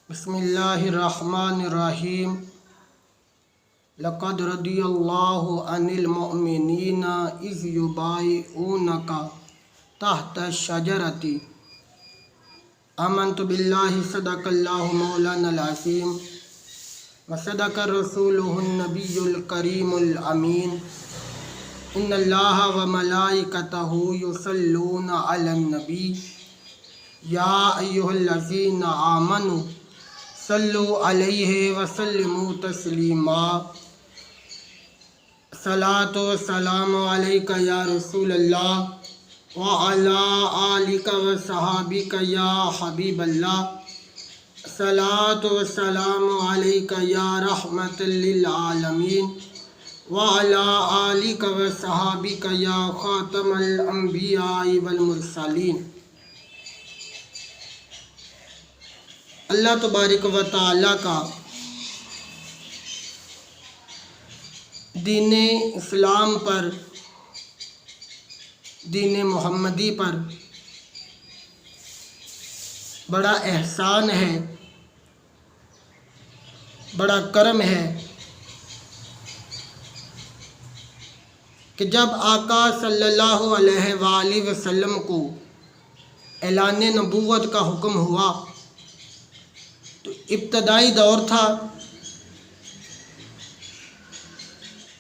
بسم اللہ الرحمن الرحیم لقد رضی اللہ عن المؤمنین اذ یبایعونک تحت الشجرۃ آمنت باللہ صدق اللہ مولانا العظیم وصدق رسولہ النبی الکریم الامین ان اللہ وملائکتہ یصلون علی النبی یا ایھا الذین آمنوا صلو علیہ وسلموا تسلیما صلاۃ و سلام علیک یا رسول اللہ وعلی آلک و صحابک یا حبیب اللہ صلاۃ و سلام علیک یا رحمت للعالمین وعلی آلک و صحابک یا خاتم الانبیاء والمرسلین۔ اللہ تبارک و تعالیٰ کا دین اسلام پر، دین محمدی پر بڑا احسان ہے، بڑا کرم ہے کہ جب آقا صلی اللہ علیہ وآلہ وسلم کو اعلان نبوت کا حکم ہوا تو ابتدائی دور تھا،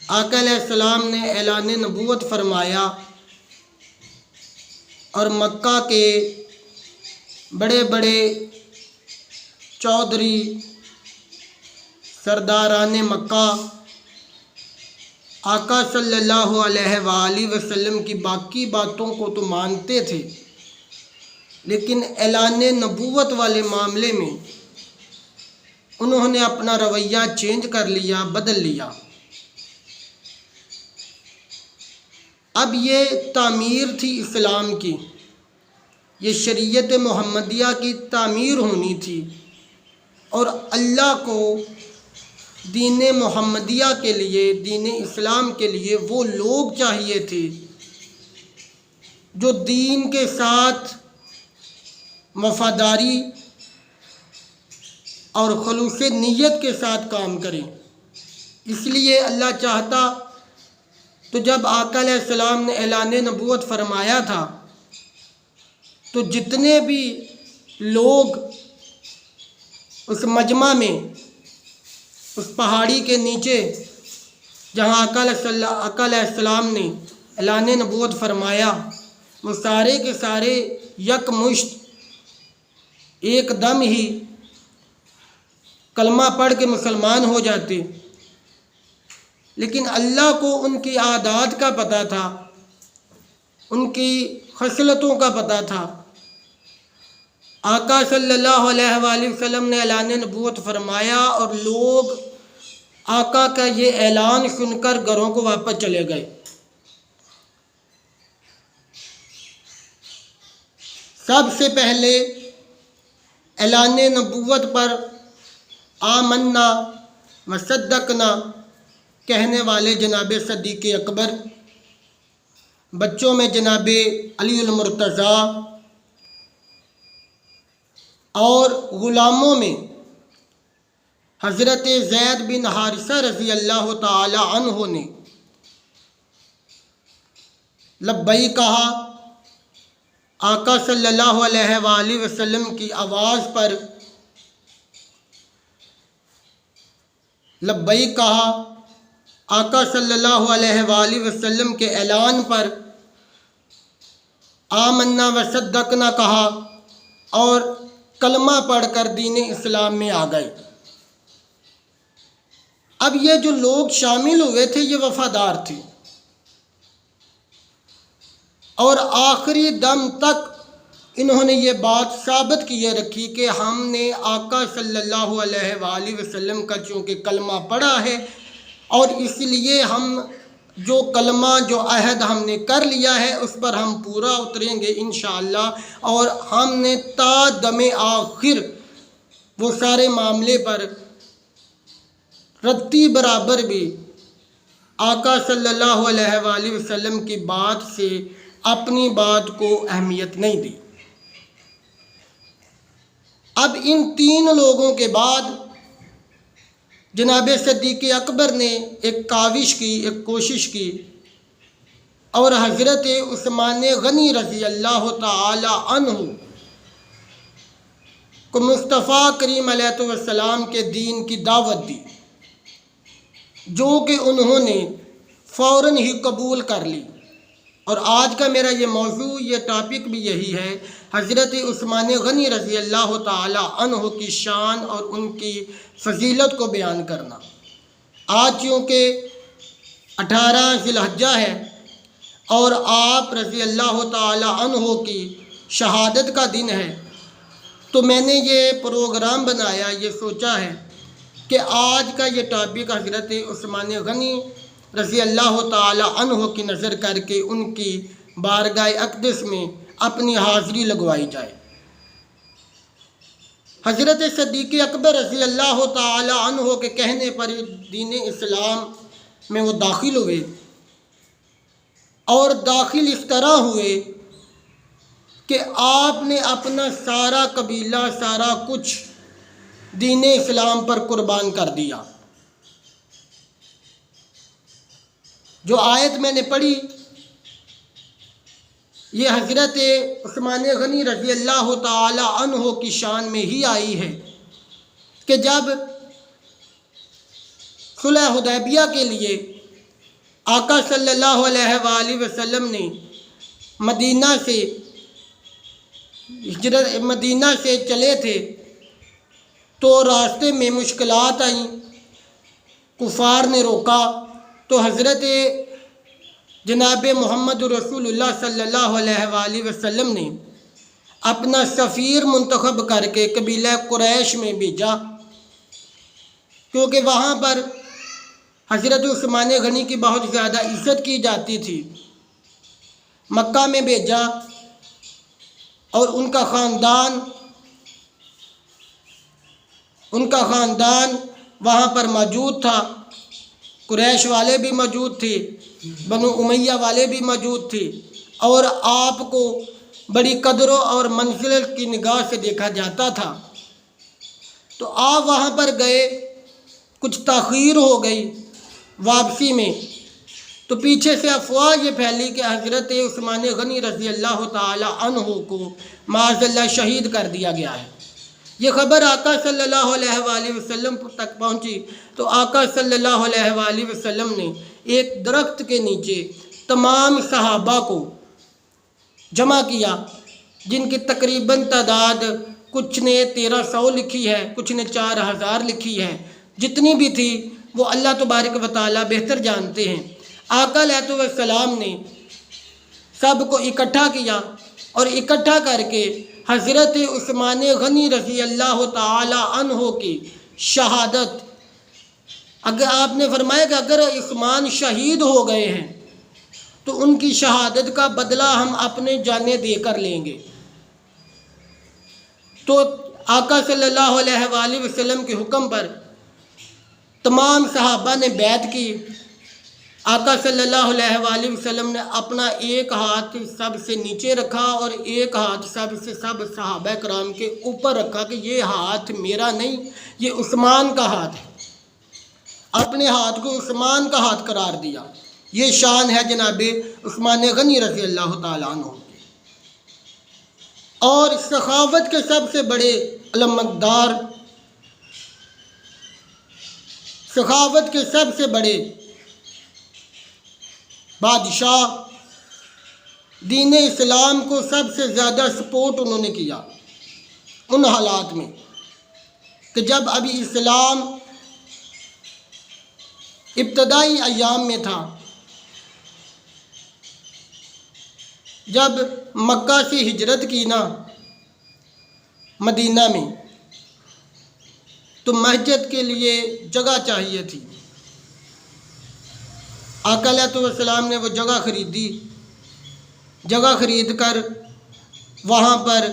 آقا علیہ السلام نے اعلان نبوت فرمایا اور مکہ کے بڑے بڑے چودھری سرداران مکہ آقا صلی اللہ علیہ وآلہ وسلم کی باقی باتوں کو تو مانتے تھے، لیکن اعلان نبوت والے معاملے میں انہوں نے اپنا رویہ چینج کر لیا، بدل لیا۔ اب یہ تعمیر تھی اسلام کی، یہ شریعت محمدیہ کی تعمیر ہونی تھی، اور اللہ کو دین محمدیہ کے لیے، دین اسلام کے لیے وہ لوگ چاہیے تھے جو دین کے ساتھ وفاداری اور خلوص نیت کے ساتھ کام کریں۔ اس لیے اللہ چاہتا تو جب آقا علیہ السلام نے اعلان نبوت فرمایا تھا تو جتنے بھی لوگ اس مجمع میں، اس پہاڑی کے نیچے جہاں آقا علیہ السلام نے اعلان نبوت فرمایا، وہ سارے کے سارے یک مشت ایک دم ہی کلمہ پڑھ کے مسلمان ہو جاتے، لیکن اللہ کو ان کی عادات کا پتہ تھا، ان کی خصلتوں کا پتہ تھا۔ آقا صلی اللہ علیہ وآلہ وسلم نے اعلان نبوت فرمایا اور لوگ آقا کا یہ اعلان سن کر گھروں کو واپس چلے گئے۔ سب سے پہلے اعلان نبوت پر آمنا وصدقنا کہنے والے جناب صدیق اکبر، بچوں میں جناب علی المرتضیٰ اور غلاموں میں حضرت زید بن حارثہ رضی اللہ تعالی عنہ نے لبیک کہا۔ آقا صلی اللہ علیہ وآلہ وسلم کی آواز پر لبیک کہا، آقا صلی اللہ علیہ وآلہ وسلم کے اعلان پر آمنا وصدقنا کہا اور کلمہ پڑھ کر دین اسلام میں آ گئے۔ اب یہ جو لوگ شامل ہوئے تھے یہ وفادار تھے، اور آخری دم تک انہوں نے یہ بات ثابت کیے رکھی کہ ہم نے آقا صلی اللہ علیہ وآلہ وسلم کا چونکہ کلمہ پڑھا ہے، اور اس لیے ہم جو کلمہ، جو عہد ہم نے کر لیا ہے اس پر ہم پورا اتریں گے انشاءاللہ، اور ہم نے تا دم آخر وہ سارے معاملے پر رتی برابر بھی آقا صلی اللہ علیہ وآلہ وسلم کی بات سے اپنی بات کو اہمیت نہیں دی۔ اب ان 3 لوگوں کے بعد جناب صدیق اکبر نے ایک کاوش کی، ایک کوشش کی، اور حضرت عثمان غنی رضی اللہ تعالی عنہ کو مصطفیٰ کریم علیہ السلام کے دین کی دعوت دی، جو کہ انہوں نے فوراً ہی قبول کر لی۔ اور آج کا میرا یہ موضوع، یہ ٹاپک بھی یہی ہے، حضرت عثمان غنی رضی اللہ تعالی عنہ کی شان اور ان کی فضیلت کو بیان کرنا۔ آج چونکہ 18 ذی الحجہ ہے اور آپ رضی اللہ تعالی عنہ کی شہادت کا دن ہے، تو میں نے یہ پروگرام بنایا، یہ سوچا ہے کہ آج کا یہ ٹاپک حضرت عثمان غنی رضی اللہ تعالی عنہ کی نظر کر کے ان کی بارگاہ اقدس میں اپنی حاضری لگوائی جائے۔ حضرت صدیق اکبر رضی اللہ تعالی عنہ کے کہنے پر دین اسلام میں وہ داخل ہوئے، اور داخل اس طرح ہوئے کہ آپ نے اپنا سارا قبیلہ، سارا کچھ دین اسلام پر قربان کر دیا۔ جو آیت میں نے پڑھی یہ حضرت عثمان غنی رضی اللہ تعالی عنہ کی شان میں ہی آئی ہے کہ جب صلح حدیبیہ کے لیے آقا صلی اللہ علیہ وآلہ وسلم نے مدینہ سے چلے تھے، تو راستے میں مشکلات آئیں، کفار نے روکا، تو حضرت جناب محمد رسول اللہ صلی اللہ علیہ وآلہ وسلم نے اپنا سفیر منتخب کر کے قبیلہ قریش میں بھیجا، کیونکہ وہاں پر حضرت عثمان غنی کی بہت زیادہ عزت کی جاتی تھی۔ مکہ میں بھیجا اور ان کا خاندان وہاں پر موجود تھا، قریش والے بھی موجود تھے، بنو امیہ والے بھی موجود تھے، اور آپ کو بڑی قدروں اور منزلت کی نگاہ سے دیکھا جاتا تھا۔ تو آپ وہاں پر گئے، کچھ تاخیر ہو گئی واپسی میں، تو پیچھے سے افواہ یہ پھیلی کہ حضرت عثمان غنی رضی اللہ تعالی عنہ کو معاذ اللہ شہید کر دیا گیا ہے۔ یہ خبر آقا صلی اللہ علیہ وآلہ وسلم تک پہنچی، تو آقا صلی اللہ علیہ وآلہ وسلم نے ایک درخت کے نیچے تمام صحابہ کو جمع کیا، جن کی تقریباً تعداد کچھ نے 1300 لکھی ہے، کچھ نے 4000 لکھی ہے، جتنی بھی تھی وہ اللہ تبارک و تعالی بہتر جانتے ہیں۔ آقا علیہ السلام نے سب کو اکٹھا کیا، اور اکٹھا کر کے حضرت عثمان غنی رضی اللہ تعالی عنہ کی شہادت، اگر آپ نے فرمایا کہ اگر عثمان شہید ہو گئے ہیں تو ان کی شہادت کا بدلہ ہم اپنے جانیں دے کر لیں گے۔ تو آقا صلی اللہ علیہ وآلہ وسلم کے حکم پر تمام صحابہ نے بیعت کی۔ آقا صلی اللہ علیہ وآلہ وسلم نے اپنا ایک ہاتھ سب سے نیچے رکھا اور ایک ہاتھ سب صحابہ کرام کے اوپر رکھا کہ یہ ہاتھ میرا نہیں، یہ عثمان کا ہاتھ ہے۔ اپنے ہاتھ کو عثمان کا ہاتھ قرار دیا۔ یہ شان ہے جناب عثمان غنی رضی اللہ تعالیٰ عنہ کی۔ اور سخاوت کے سب سے بڑے علمبردار، سخاوت کے سب سے بڑے بادشاہ، دین اسلام کو سب سے زیادہ سپورٹ انہوں نے کیا ان حالات میں کہ جب ابھی اسلام ابتدائی ایام میں تھا، جب مکہ سے ہجرت کی نا مدینہ میں، تو مسجد کے لیے جگہ چاہیے تھی۔ آقا علیہ السلام نے وہ جگہ خریدی، جگہ خرید کر وہاں پر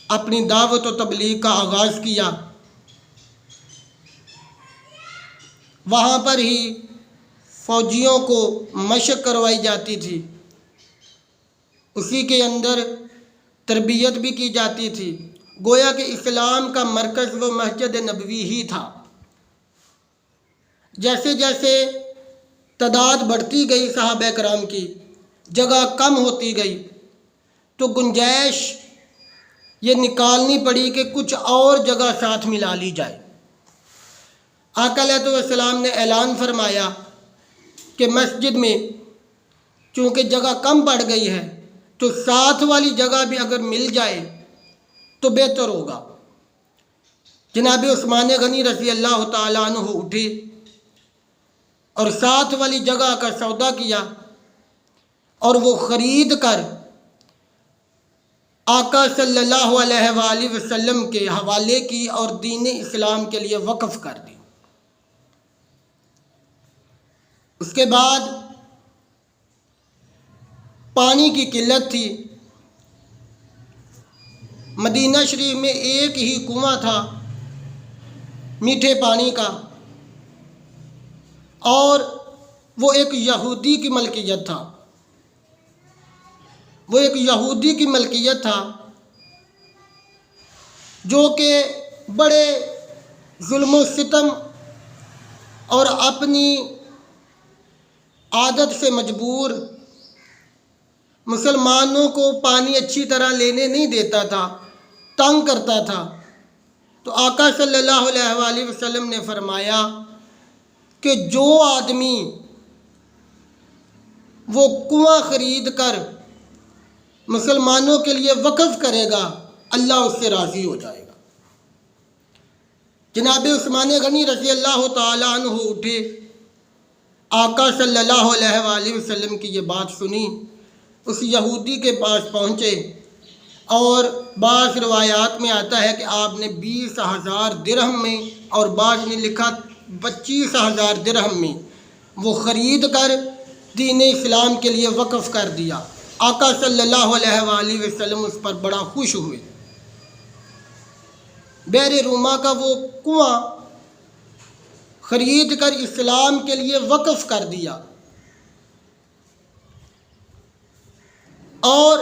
اپنی دعوت و تبلیغ کا آغاز کیا۔ وہاں پر ہی فوجیوں کو مشق کروائی جاتی تھی، اسی کے اندر تربیت بھی کی جاتی تھی، گویا کہ اسلام کا مرکز وہ مسجد نبوی ہی تھا۔ جیسے جیسے تعداد بڑھتی گئی صحابہ کرام کی، جگہ کم ہوتی گئی، تو گنجائش یہ نکالنی پڑی کہ کچھ اور جگہ ساتھ ملا لی جائے۔ آقا علیہ السلام نے اعلان فرمایا کہ مسجد میں چونکہ جگہ کم پڑ گئی ہے تو ساتھ والی جگہ بھی اگر مل جائے تو بہتر ہوگا۔ جناب عثمان غنی رضی اللہ تعالیٰ عنہ اٹھے اور ساتھ والی جگہ کا سودا کیا اور وہ خرید کر آقا صلی اللہ علیہ وآلہ وسلم کے حوالے کی اور دین اسلام کے لیے وقف کر دی۔ اس کے بعد پانی کی قلت تھی، مدینہ شریف میں ایک ہی کنواں تھا میٹھے پانی کا، اور وہ ایک یہودی کی ملکیت تھا، وہ ایک یہودی کی ملکیت تھا جو کہ بڑے ظلم و ستم اور اپنی عادت سے مجبور مسلمانوں کو پانی اچھی طرح لینے نہیں دیتا تھا، تنگ کرتا تھا۔ تو آقا صلی اللہ علیہ وآلہ وسلم نے فرمایا کہ جو آدمی وہ کنواں خرید کر مسلمانوں کے لیے وقف کرے گا اللہ اس سے راضی ہو جائے گا۔ جناب عثمان غنی رضی اللہ تعالیٰ عنہ اٹھے، آقا صلی اللہ علیہ وآلہ وسلم کی یہ بات سنی، اس یہودی کے پاس پہنچے، اور بعض روایات میں آتا ہے کہ آپ نے 20,000 درہم میں اور بعض نے لکھا 25,000 درہم میں وہ خرید کر دین اسلام کے لیے وقف کر دیا۔ آقا صلی اللہ علیہ وآلہ وسلم اس پر بڑا خوش ہوئے۔ بحر روما کا وہ کنواں خرید کر اسلام کے لیے وقف کر دیا، اور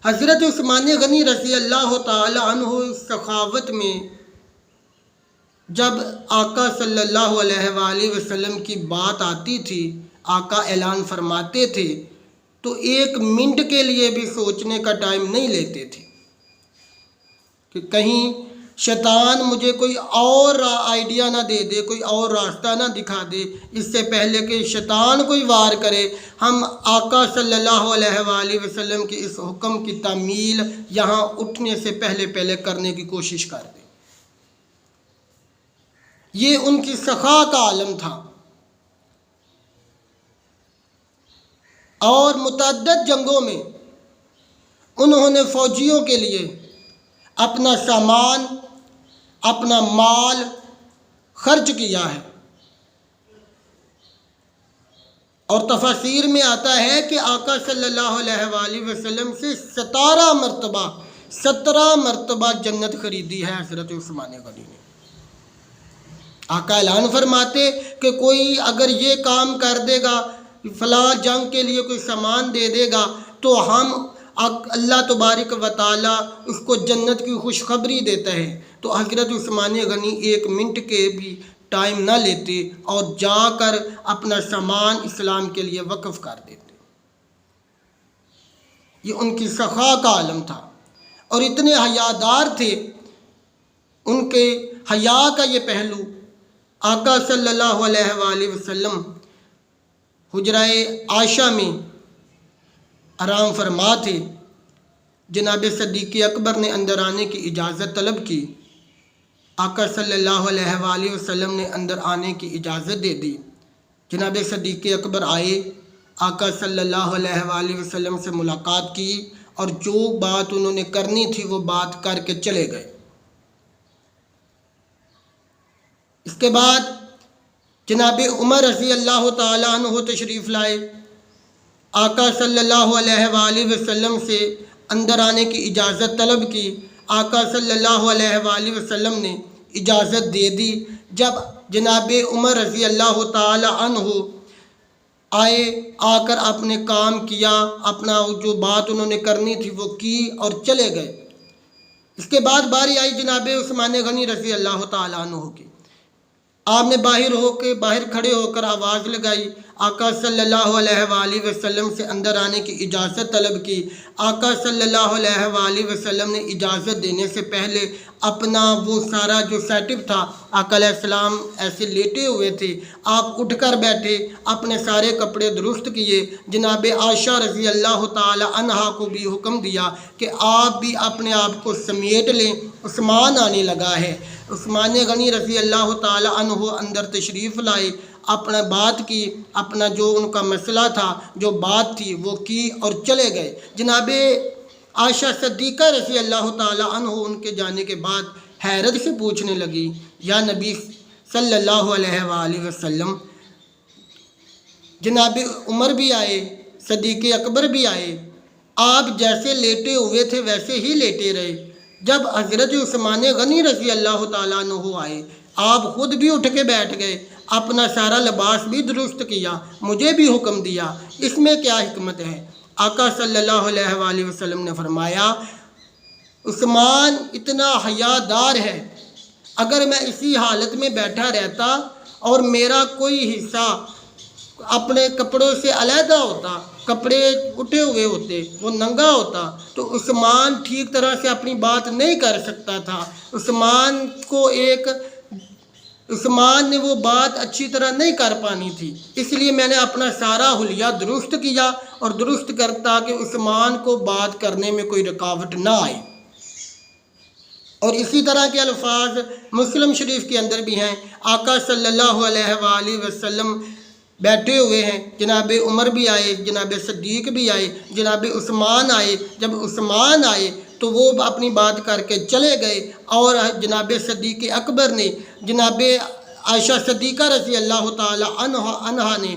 حضرت عثمان غنی رضی اللہ تعالی عنہ سخاوت میں جب آقا صلی اللہ علیہ وآلہ وسلم کی بات آتی تھی، آقا اعلان فرماتے تھے تو 1 منٹ کے لیے بھی سوچنے کا ٹائم نہیں لیتے تھے کہ کہیں شیطان مجھے کوئی اور آئیڈیا نہ دے دے، کوئی اور راستہ نہ دکھا دے، اس سے پہلے کہ شیطان کوئی وار کرے ہم آقا صلی اللہ علیہ وآلہ وسلم کے اس حکم کی تعمیل یہاں اٹھنے سے پہلے کرنے کی کوشش کر دیں۔ یہ ان کی سخا کا عالم تھا، اور متعدد جنگوں میں انہوں نے فوجیوں کے لیے اپنا سامان، اپنا مال خرچ کیا ہے، اور تفاسیر میں آتا ہے کہ آقا صلی اللہ علیہ وآلہ وسلم سے 17 مرتبہ جنت خریدی ہے حضرت عثمان غنی نے۔ آقا اعلان فرماتے کہ کوئی اگر یہ کام کر دے گا، فلاں جنگ کے لیے کوئی سامان دے دے گا، تو ہم اللہ تبارک و تعالیٰ اس کو جنت کی خوشخبری دیتا ہے۔ تو حضرت عثمان غنی 1 منٹ کے بھی ٹائم نہ لیتے اور جا کر اپنا سامان اسلام کے لیے وقف کر دیتے۔ یہ ان کی سخا کا عالم تھا، اور اتنے حیادار تھے، ان کے حیا کا یہ پہلو آقا صلی اللہ علیہ وآلہ وسلم حجرہ عائشہ میں آرام فرما تھے۔ جناب صدیق اکبر نے اندر آنے کی اجازت طلب کی، آقا صلی اللہ علیہ وآلہ وسلم نے اندر آنے کی اجازت دے دی۔ جناب صدیق اکبر آئے، آقا صلی اللہ علیہ وآلہ وسلم سے ملاقات کی، اور جو بات انہوں نے کرنی تھی وہ بات کر کے چلے گئے۔ اس کے بعد جناب عمر رضی اللہ تعالیٰ عنہ تشریف لائے، آقا صلی اللہ علیہ وآلہ وسلم سے اندر آنے کی اجازت طلب کی، آقا صلی اللہ علیہ وآلہ وسلم نے اجازت دے دی۔ جب جناب عمر رضی اللہ تعالی عنہ آئے، آ کر اپنے کام کیا، اپنا جو بات انہوں نے کرنی تھی وہ کی اور چلے گئے، اس کے بعد باری آئی جناب عثمان غنی رضی اللہ تعالیٰ عنہ کی۔ آپ نے باہر کھڑے ہو کر آواز لگائی، آقا صلی اللہ علیہ وآلہ وسلم سے اندر آنے کی اجازت طلب کی۔ آقا صلی اللہ علیہ وآلہ وسلم نے اجازت دینے سے پہلے اپنا وہ سارا جو سیٹ اپ تھا، آقا علیہ السلام ایسے لیٹے ہوئے تھے، آپ اٹھ کر بیٹھے، اپنے سارے کپڑے درست کیے۔ جناب عائشہ رضی اللہ تعالی عنہا کو بھی حکم دیا کہ آپ بھی اپنے آپ کو سمیٹ لیں، عثمان آنے لگا ہے۔ عثمان غنی رضی اللہ تعالی عنہ اندر تشریف لائے، اپنا بات کی، اپنا جو ان کا مسئلہ تھا، جو بات تھی وہ کی اور چلے گئے۔ جناب عائشہ صدیقہ رضی اللہ تعالی عنہ ان کے جانے کے بعد حیرت سے پوچھنے لگی، یا نبی صلی اللہ علیہ وآلہ وسلم، جناب عمر بھی آئے، صدیق اکبر بھی آئے، آپ جیسے لیٹے ہوئے تھے ویسے ہی لیٹے رہے۔ جب حضرت عثمان غنی رضی اللہ تعالیٰ عنہ آئے، آپ خود بھی اٹھ کے بیٹھ گئے، اپنا سارا لباس بھی درست کیا، مجھے بھی حکم دیا، اس میں کیا حکمت ہے؟ آقا صلی اللہ علیہ وآلہ وسلم نے فرمایا، عثمان اتنا حیادار ہے، اگر میں اسی حالت میں بیٹھا رہتا اور میرا کوئی حصہ اپنے کپڑوں سے علیحدہ ہوتا، کپڑے اٹھے ہوئے ہوتے، وہ ننگا ہوتا، تو عثمان ٹھیک طرح سے اپنی بات نہیں کر سکتا تھا۔ عثمان نے وہ بات اچھی طرح نہیں کر پانی تھی، اس لیے میں نے اپنا سارا حلیہ درست کیا اور درست کرتا کہ عثمان کو بات کرنے میں کوئی رکاوٹ نہ آئے۔ اور اسی طرح کے الفاظ مسلم شریف کے اندر بھی ہیں، آقا صلی اللہ علیہ وآلہ وسلم بیٹھے ہوئے ہیں، جناب عمر بھی آئے، جناب صدیق بھی آئے، جناب عثمان آئے۔ جب عثمان آئے تو وہ اپنی بات کر کے چلے گئے، اور جناب صدیق اکبر نے جناب عائشہ صدیقہ رضی اللہ تعالی عنہا نے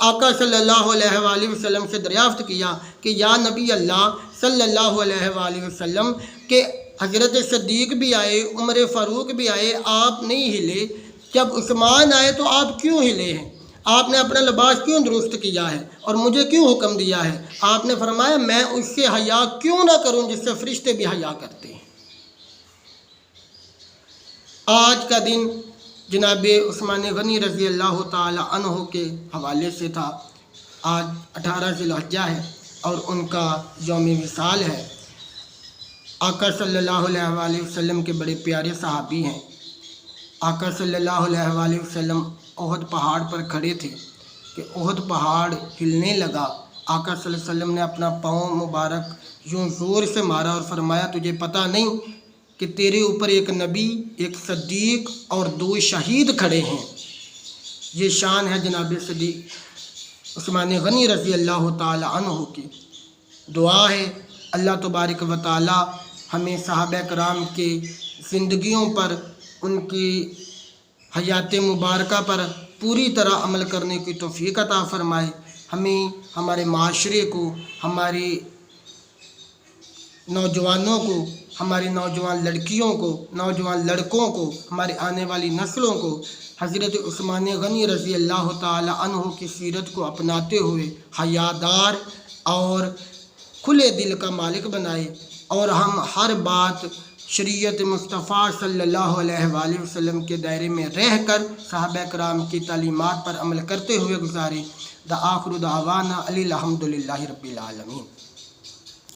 آقا صلی اللہ علیہ وآلہ وسلم سے دریافت کیا کہ یا نبی اللہ صلی اللہ علیہ وآلہ وسلم، کہ حضرت صدیق بھی آئے، عمر فاروق بھی آئے، آپ نہیں ہلے، جب عثمان آئے تو آپ کیوں ہلے ہیں؟ آپ نے اپنا لباس کیوں درست کیا ہے اور مجھے کیوں حکم دیا ہے؟ آپ نے فرمایا، میں اس سے حیا کیوں نہ کروں جس سے فرشتے بھی حیا کرتے ہیں۔ آج کا دن جناب عثمان غنی رضی اللہ تعالی عنہ کے حوالے سے تھا۔ آج 18 ذی الحجہ ہے اور ان کا یوم وصال ہے۔ آقا صلی اللہ علیہ وآلہ وسلم کے بڑے پیارے صحابی ہیں۔ آقا صلی اللہ علیہ وآلہ وسلم احد پہاڑ پر کھڑے تھے کہ احد پہاڑ ہلنے لگا۔ آقا صلی اللہ علیہ وسلم نے اپنا پاؤں مبارک یوں زور سے مارا اور فرمایا، تجھے پتہ نہیں کہ تیرے اوپر ایک نبی، ایک صدیق اور 2 شہید کھڑے ہیں؟ یہ شان ہے جناب صدیق عثمان غنی رضی اللہ تعالی عنہ کی۔ دعا ہے اللہ تبارک و تعالی ہمیں صحابہ کرام کے زندگیوں پر، ان کی حیات مبارکہ پر پوری طرح عمل کرنے کی توفیق عطا فرمائے۔ ہمیں، ہمارے معاشرے کو، ہمارے نوجوانوں کو، ہماری نوجوان لڑکیوں کو، نوجوان لڑکوں کو، ہماری آنے والی نسلوں کو حضرت عثمان غنی رضی اللہ تعالی عنہ کی سیرت کو اپناتے ہوئے حیادار اور کھلے دل کا مالک بنائے، اور ہم ہر بات شریعت مصطفیٰ صلی اللہ علیہ وآلہ وسلم کے دائرے میں رہ کر صحابہ کرام کی تعلیمات پر عمل کرتے ہوئے گزاریں۔ آخر دعوانا الحمد للہ رب العالمین۔